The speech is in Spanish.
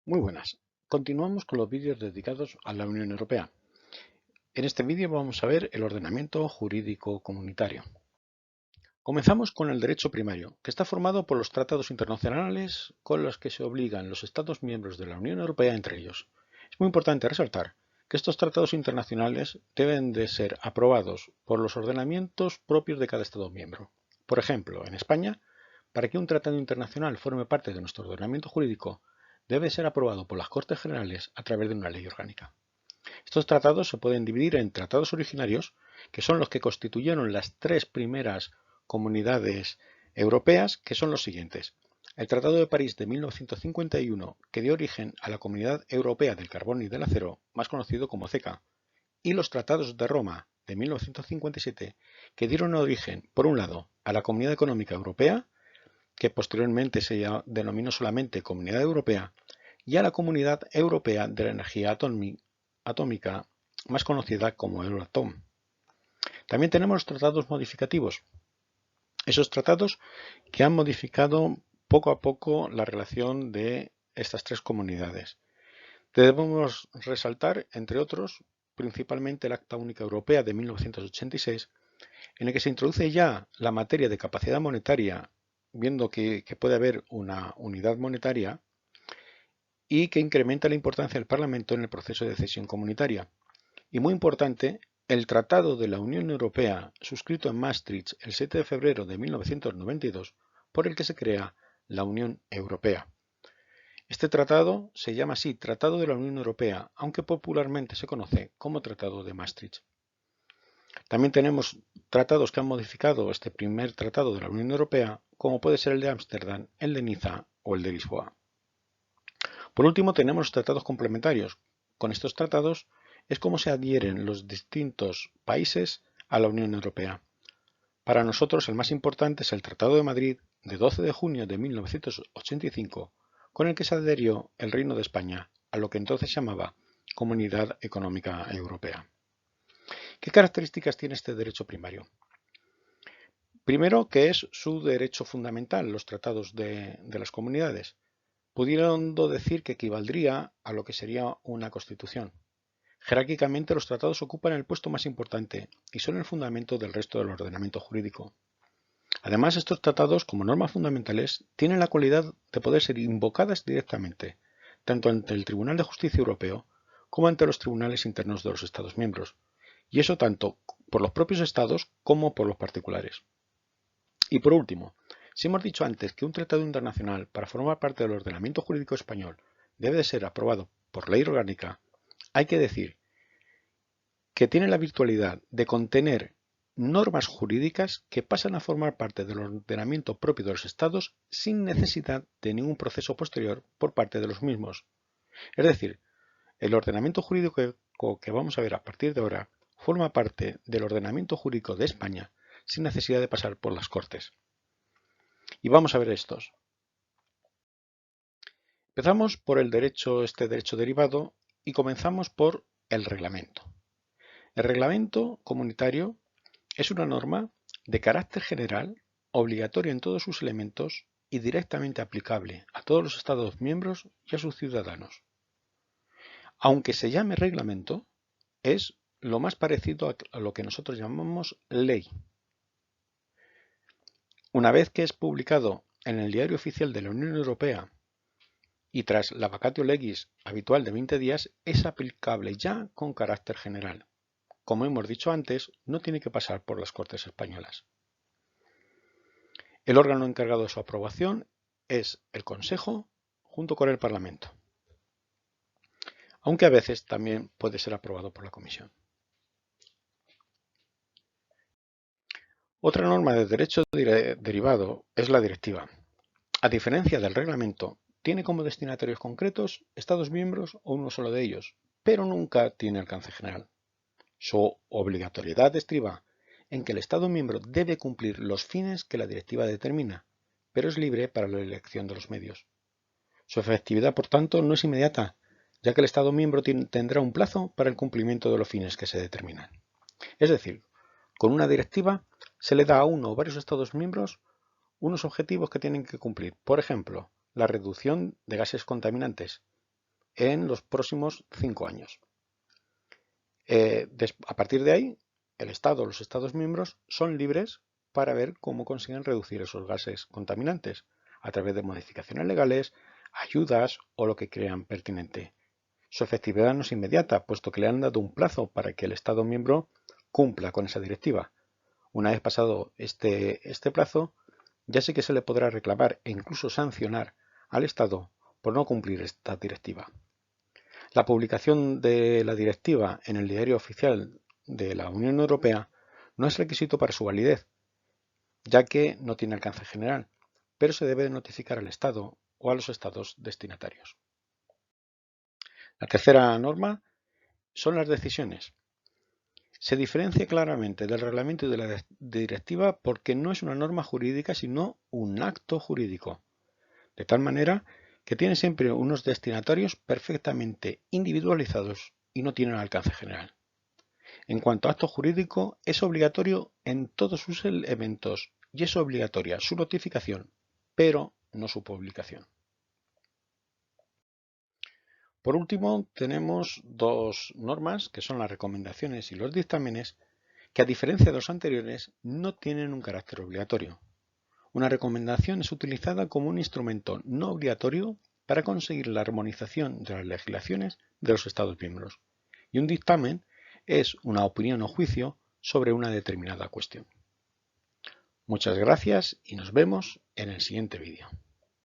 Muy buenas. Continuamos con los vídeos dedicados a la Unión Europea. En este vídeo vamos a ver el ordenamiento jurídico comunitario. Comenzamos con el derecho primario, que está formado por los tratados internacionales con los que se obligan los Estados miembros de la Unión Europea entre ellos. Es muy importante resaltar que estos tratados internacionales deben de ser aprobados por los ordenamientos propios de cada Estado miembro. Por ejemplo, en España, para que un tratado internacional forme parte de nuestro ordenamiento jurídico, debe ser aprobado por las Cortes Generales a través de una ley orgánica. Estos tratados se pueden dividir en tratados originarios, que son los que constituyeron las tres primeras comunidades europeas, que son los siguientes. El Tratado de París de 1951, que dio origen a la Comunidad Europea del Carbón y del Acero, más conocido como CECA, y los Tratados de Roma de 1957, que dieron origen, por un lado, a la Comunidad Económica Europea, que posteriormente se denominó solamente Comunidad Europea, y a la Comunidad Europea de la Energía Atómica, más conocida como Euratom. También tenemos los tratados modificativos, esos tratados que han modificado poco a poco la relación de estas tres comunidades. Debemos resaltar, entre otros, principalmente el Acta Única Europea de 1986, en el que se introduce ya la materia de capacidad monetaria, viendo que puede haber una unidad monetaria, y que incrementa la importancia del Parlamento en el proceso de decisión comunitaria. Y muy importante, el Tratado de la Unión Europea, suscrito en Maastricht el 7 de febrero de 1992, por el que se crea la Unión Europea. Este tratado se llama así Tratado de la Unión Europea, aunque popularmente se conoce como Tratado de Maastricht. También tenemos tratados que han modificado este primer tratado de la Unión Europea, como puede ser el de Ámsterdam, el de Niza o el de Lisboa. Por último, tenemos los tratados complementarios. Con estos tratados es como se adhieren los distintos países a la Unión Europea. Para nosotros el más importante es el Tratado de Madrid de 12 de junio de 1985, con el que se adhirió el Reino de España a lo que entonces se llamaba Comunidad Económica Europea. ¿Qué características tiene este derecho primario? Primero, que es su derecho fundamental, los tratados de las comunidades, pudiendo decir que equivaldría a lo que sería una constitución. Jerárquicamente, los tratados ocupan el puesto más importante y son el fundamento del resto del ordenamiento jurídico. Además, estos tratados, como normas fundamentales, tienen la cualidad de poder ser invocadas directamente, tanto ante el Tribunal de Justicia Europeo como ante los tribunales internos de los Estados miembros, y eso tanto por los propios Estados como por los particulares. Y por último, si hemos dicho antes que un tratado internacional para formar parte del ordenamiento jurídico español debe de ser aprobado por ley orgánica, hay que decir que tiene la virtualidad de contener normas jurídicas que pasan a formar parte del ordenamiento propio de los Estados sin necesidad de ningún proceso posterior por parte de los mismos. Es decir, el ordenamiento jurídico que vamos a ver a partir de ahora forma parte del ordenamiento jurídico de España sin necesidad de pasar por las Cortes. Y vamos a ver estos. Empezamos por este derecho derivado y comenzamos por el reglamento. El reglamento comunitario es una norma de carácter general, obligatoria en todos sus elementos y directamente aplicable a todos los Estados miembros y a sus ciudadanos. Aunque se llame reglamento, es lo más parecido a lo que nosotros llamamos ley. Una vez que es publicado en el Diario Oficial de la Unión Europea y tras la vacatio legis habitual de 20 días, es aplicable ya con carácter general. Como hemos dicho antes, no tiene que pasar por las Cortes españolas. El órgano encargado de su aprobación es el Consejo junto con el Parlamento, aunque a veces también puede ser aprobado por la Comisión. Otra norma de derecho derivado es la directiva. A diferencia del reglamento, tiene como destinatarios concretos Estados miembros o uno solo de ellos, pero nunca tiene alcance general. Su obligatoriedad estriba en que el Estado miembro debe cumplir los fines que la directiva determina, pero es libre para la elección de los medios. Su efectividad, por tanto, no es inmediata, ya que el Estado miembro tendrá un plazo para el cumplimiento de los fines que se determinan. Es decir, con una directiva se le da a uno o varios Estados miembros unos objetivos que tienen que cumplir. Por ejemplo, la reducción de gases contaminantes, en los próximos 5 años. A partir de ahí, el Estado o los Estados miembros son libres para ver cómo consiguen reducir esos gases contaminantes a través de modificaciones legales, ayudas o lo que crean pertinente. Su efectividad no es inmediata, puesto que le han dado un plazo para que el Estado miembro cumpla con esa directiva. Una vez pasado este plazo, ya sí que se le podrá reclamar e incluso sancionar al Estado por no cumplir esta directiva. La publicación de la directiva en el Diario Oficial de la Unión Europea no es requisito para su validez, ya que no tiene alcance general, pero se debe notificar al Estado o a los Estados destinatarios. La tercera norma son las decisiones. Se diferencia claramente del reglamento y de la directiva porque no es una norma jurídica, sino un acto jurídico, de tal manera que tiene siempre unos destinatarios perfectamente individualizados y no tienen alcance general. En cuanto a acto jurídico, es obligatorio en todos sus elementos y es obligatoria su notificación, pero no su publicación. Por último, tenemos dos normas, que son las recomendaciones y los dictámenes, que a diferencia de los anteriores no tienen un carácter obligatorio. Una recomendación es utilizada como un instrumento no obligatorio para conseguir la armonización de las legislaciones de los Estados miembros, y un dictamen es una opinión o juicio sobre una determinada cuestión. Muchas gracias y nos vemos en el siguiente vídeo.